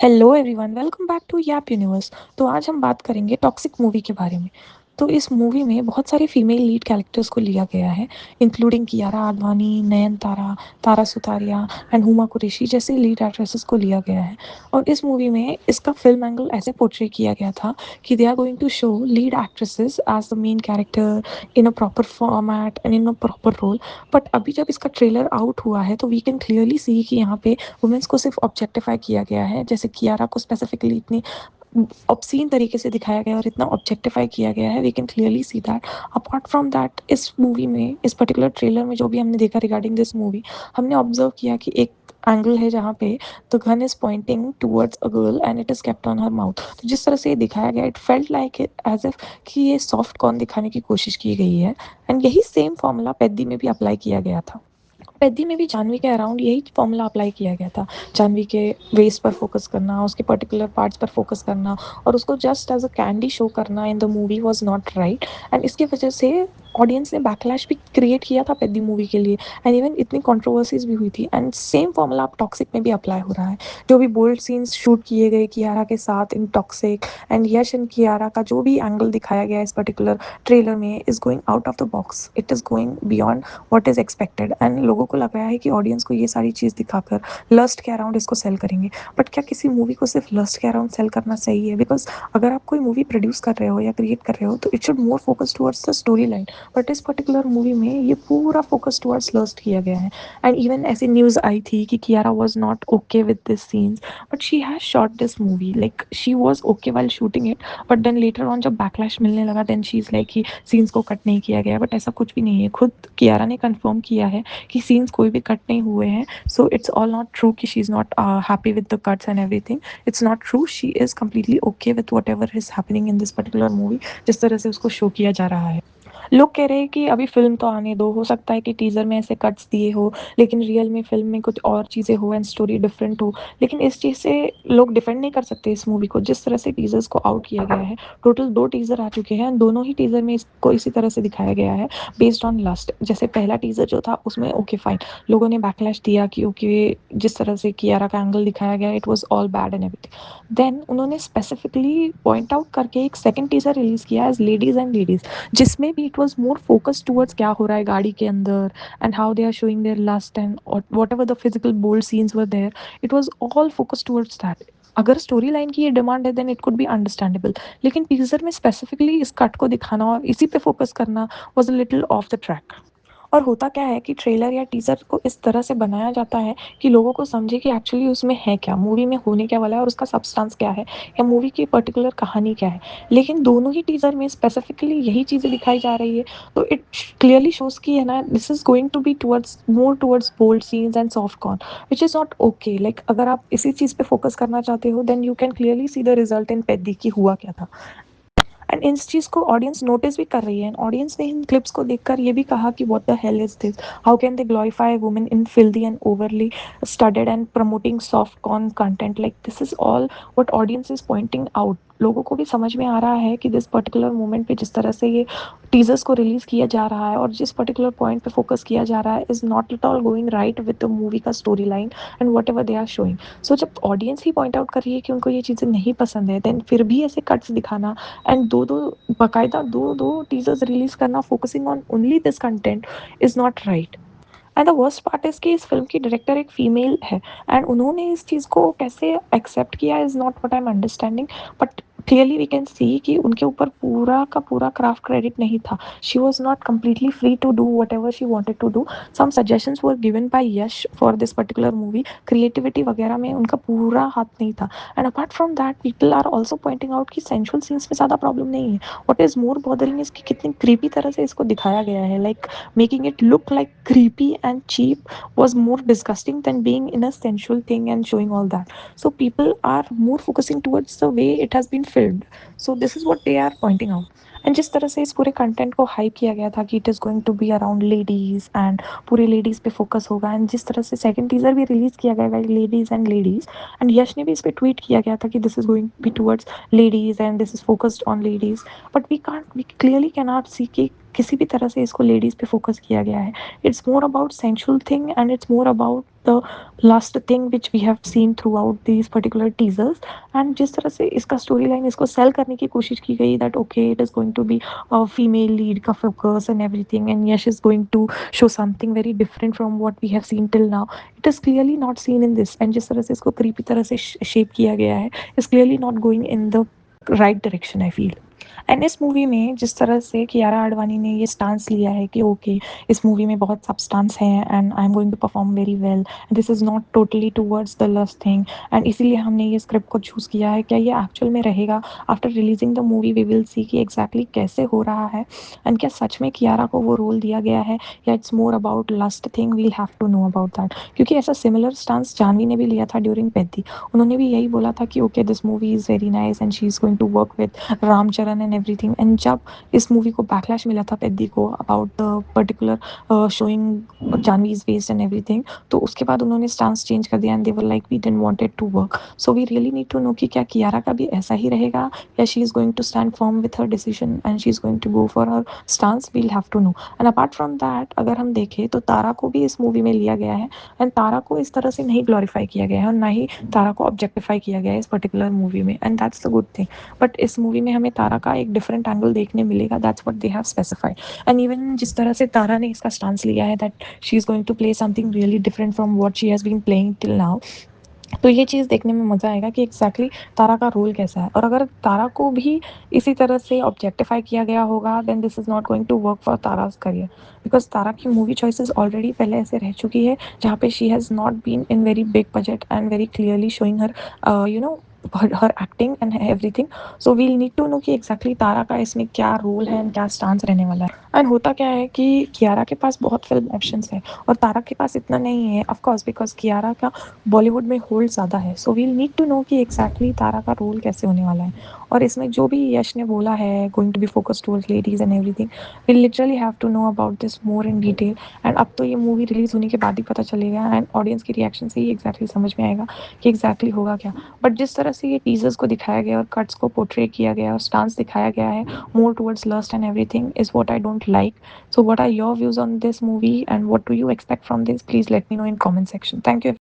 Hello everyone, welcome back to Yap Universe. तो आज हम बात करेंगे टॉक्सिक मूवी के बारे में। तो इस मूवी में बहुत सारे फीमेल लीड कैरेक्टर्स को लिया गया है, इंक्लूडिंग कियारा आडवाणी, नयनतारा, तारा सुतारिया एंड हुमा कुरैशी जैसे लीड एक्ट्रेसेस को लिया गया है। और इस मूवी में इसका फिल्म एंगल ऐसे पोर्ट्रे किया गया था कि they are going to show lead actresses as the main character in a proper format and in a proper role. But अभी जब इसका ट्रेलर आउट हुआ है तो वी कैन क्लियरली सी कि यहाँ पे वुमेन्स को सिर्फ ऑब्जेक्टिफाई किया गया है। जैसे कियारा को स्पेसिफिकली इतनी ऑब्सीन तरीके से दिखाया गया और इतना ऑब्जेक्टिफाई किया गया है, we can clearly see that. Apart from that, इस मूवी में, इस पर्टिकुलर ट्रेलर में जो भी हमने देखा रिगार्डिंग दिस मूवी, हमने ऑब्जर्व किया कि एक एंगल है जहाँ पे the gun is pointing towards a girl and it is kept on her mouth. तो जिस तरह से ये दिखाया गया, it felt like as if कि ये सॉफ्ट कॉर्न दिखाने की कोशिश की गई है। एंड यही सेम फॉर्मूला पेद्दी में भी अप्लाई किया गया था। पेद्दी में भी जानवी के अराउंड यही फॉर्मूला अप्लाई किया गया था। जानवी के वेस्ट पर फोकस करना, उसके पर्टिकुलर पार्ट्स पर फोकस करना और उसको just as a candy show करना in the movie was not right. And इसकी वजह से ऑडियंस ने बैकलैश भी क्रिएट किया था पेद्दी मूवी के लिए। एंड इवन इतनी कंट्रोवर्सीज भी हुई थी। एंड सेम फॉर्मूला अब टॉक्सिक में भी अप्लाई हो रहा है। जो भी बोल्ड सीन्स शूट किए गए कियारा के साथ in Toxic, and Yash and Kiara का जो भी एंगल दिखाया गया इस पर्टिकुलर ट्रेलर में, is going out of the box, it is going beyond what is expected. And लोगों को लग रहा है कि ऑडियंस को ये सारी चीज़ दिखाकर लस्ट के अराउंड इसको सेल करेंगे। बट क्या किसी मूवी को सिर्फ लस्ट के अराउंड सेल करना सही है? बिकॉज अगर आप कोई मूवी प्रोड्यूस कर रहे हो या क्रिएट कर रहे हो तो it should more focus towards the story line. But इस पर्टिकुलर मूवी में ये पूरा फोकस टुवर्ड्स लस्ट किया गया है। एंड इवन ऐसी न्यूज़ आई थी कि Kiara was not okay with this scenes, but she has shot this movie, like she was okay while shooting it. But then later on जब बैकलैश मिलने लगा, देन शी इज़ लाइक कि scenes को cut नहीं किया गया। बट ऐसा कुछ भी नहीं है, खुद कियारा ने कंफर्म किया है कि सीन्स कोई भी कट नहीं हुए हैं। So it's all not true कि she is not happy with the cuts and everything. It's not true, she is completely okay with whatever is happening in this particular movie, जिस तरह से उसको show किया जा रहा है। लोग कह रहे हैं कि अभी फिल्म तो आने दो, हो सकता है कि टीजर में ऐसे कट्स दिए हो लेकिन रियल में फिल्म में कुछ और चीज़ें हो एंड स्टोरी डिफरेंट हो। लेकिन इस चीज़ से लोग डिफेंड नहीं कर सकते इस मूवी को, जिस तरह से टीजर्स को आउट किया गया है। टोटल 2 टीजर आ चुके हैं, दोनों ही टीजर में इसको इसी तरह से दिखाया गया है, बेस्ड ऑन लस्ट। जैसे पहला टीजर जो था उसमें ओके फाइन, लोगों ने बैकलैश दिया कि ओके जिस तरह से कियारा का एंगल दिखाया गया it was all bad and everything. Then उन्होंने स्पेसिफिकली पॉइंट आउट करके एक सेकंड टीजर रिलीज किया एज लेडीज एंड लेडीज, जिसमें भी it was more focus towards क्या हो रहा है गाड़ी के अंदर and how they are showing their lust and whatever the physical bold scenes were there. It was all focus towards that. अगर स्टोरी लाइन की ये डिमांड है then it could be understandable, लेकिन टीजर में specifically इस cut को दिखाना और इसी पे फोकस करना was a little of the track. और होता क्या है कि ट्रेलर या टीजर को इस तरह से बनाया जाता है कि लोगों को समझे कि एक्चुअली उसमें है क्या, मूवी में होने क्या वाला है और उसका सब्सटेंस क्या है या मूवी की पर्टिकुलर कहानी क्या है। लेकिन दोनों ही टीजर में स्पेसिफिकली यही चीज़ें दिखाई जा रही है। तो इट क्लियरली शोज कि है ना, this is going to be towards more towards bold scenes and soft corn, which is not okay. Like अगर आप इसी चीज़ पे फोकस करना चाहते हो then you can clearly see the result in Peddi की हुआ क्या था। एंड इस चीज़ को ऑडियंस नोटिस भी कर रही है। ऑडियंस ने इन क्लिप्स को देखकर ये भी कहा कि what the hell is this, how can they glorify women in filthy and overly studded and promoting soft corn content. Like this is all what audience is pointing out. लोगों को भी समझ में आ रहा है कि दिस पर्टिकुलर मोमेंट पे जिस तरह से ये टीजर्स को रिलीज किया जा रहा है और जिस पर्टिकुलर पॉइंट पे फोकस किया जा रहा है is not at all going right with the movie का storyline and whatever they are showing. So जब ऑडियंस ही पॉइंट आउट कर रही है कि उनको ये चीज़ें नहीं पसंद है, देन फिर भी ऐसे कट्स दिखाना एंड दो दो बाकायदा दो दो टीजर्स रिलीज करना focusing on only this content is not right. And the worst part is कि इस फिल्म की डायरेक्टर एक फीमेल है एंड उन्होंने इस चीज़ को कैसे एक्सेप्ट किया is not what I am understanding. But clearly we can see कि उनके ऊपर पूरा का पूरा क्राफ्ट क्रेडिट नहीं था। She was not completely free to do whatever she wanted to do. Some suggestions were given by Yash for this particular movie, creativity वगैरह में उनका पूरा हाथ नहीं था। And apart from that people are also pointing out कि sensual scenes में ज़्यादा प्रॉब्लम नहीं है। What is more bothering is कि कितनी क्रीपी तरह से इसको दिखाया गया है। Like making it look like creepy and cheap was more disgusting than being in a sensual thing and showing all that. So people are more focusing towards the way it has been filmed. So this is what they are pointing out. And जिस तरह से इस पूरे content को hype किया गया था कि it is going to be around ladies and पूरे लेडीज़ पे फोकस होगा, एंड जिस तरह से सेकंड टीज़र भी रिलीज़ किया गया है लेडीज़ एंड यश ने भी इस पे ट्वीट किया गया था कि this is going be towards ladies and this is focused on ladies, but we clearly can not see कि किसी भी तरह से इसको लेडीज़ पे फोकस किया गया है। It's more about sensual thing and it's more about the last thing which we have seen throughout these particular teasers. And जिस तरह से इसका स्टोरी लाइन इसको सेल करने की कोशिश की गई that okay it is going to be female lead का focus and everything, and Yash is going to show something very different from what we have seen till now, it is clearly not seen in this. And जिस तरह से इसको creepy तरह से shape किया गया है is clearly not going in the right direction I feel. And इस मूवी में जिस तरह से कियारा आडवाणी ने ये स्टांस लिया है कि ओके इस मूवी में बहुत सब्सटेंस है and I am going to perform very well, this is not totally towards the lust thing, and इसीलिए हमने ये स्क्रिप्ट को चूज़ किया है, क्या ये एक्चुअल में रहेगा? After releasing the movie we will see कि एग्जैक्टली कैसे हो रहा है, एंड क्या सच में कियारा को वो रोल दिया गया है या it's more about lust thing, we'll have to know about that. क्योंकि ऐसा सिमिलर स्टांस जानवी ने भी लिया था ड्यूरिंग पेद्दी, उन्होंने भी यही बोला था कि okay this movie is very nice and she is going to work with Ram Charan and everything. And जब इस मूवी को बैकलैश मिला था पेद्दी को about the particular showing Janhvi's waist and everything, तो उसके बाद उन्होंने स्टांस चेंज कर दिया and they were like we didn't want it to work. So we really need to know कि क्या कियारा का भी ऐसा ही रहेगा या she is going to stand firm with her decision and she is going to go for her stance, we'll have to know. And apart from that अगर हम देखें तो तारा को भी इस मूवी में लिया गया है एंड तारा को इस तरह से नहीं ग्लोरीफाई किया गया है और ना ही तारा को ऑब्जेक्टिफाई किया गया है इस पर्टिकुलर मूवी में, and that's the good thing. But इस मूवी में हमें तारा का एक डिफरेंट एंगल देखने मिलेगा, that's what they have specified. And even जिस तरह से तारा ने इसका स्टांस लिया है that she is going to play something really different from what she has been playing till now, तो ये चीज़ देखने में मज़ा आएगा कि एग्जैक्टली तारा का रोल कैसा है। और अगर तारा को भी इसी तरह से ऑब्जेक्टिफाई किया गया होगा then this is not going to work for Tara's career, because Tara की मूवी चॉइसेस ऑलरेडी पहले ऐसे रह चुकी है जहाँ पे she has not been in very big budget and very clearly showing her you know her acting and everything. So we'll need to know कि exactly Tara का इसमें क्या रोल है एंड क्या स्टांस रहने वाला है। एंड होता क्या है कि कियारा के पास बहुत फिल्म ऑप्शंस है और तारा के पास इतना नहीं है, ऑफ कोर्स बिकॉज कियारा का बॉलीवुड में होल्ड ज़्यादा है। So we'll need to know कि एग्जैक्टली तारा का रोल कैसे होने वाला है। और इसमें जो भी यश ने बोला है going to be focus towards ladies and everything, we literally have to know about this more in detail. And अब तो ये मूवी रिलीज होने के बाद ही पता चलेगा एंड ऑडियंस की रिएक्शन से ही एग्जैक्टली समझ में आएगा कि एग्जैक्टली होगा क्या। बट जिस तरह से ये टीजर्स को दिखाया गया और कट्स को पोर्ट्रे किया गया और स्टांस दिखाया गया है more towards lust and everything is what I don't like. So what are your views on this movie and what do you expect from this? Please let me know in comment section. Thank you.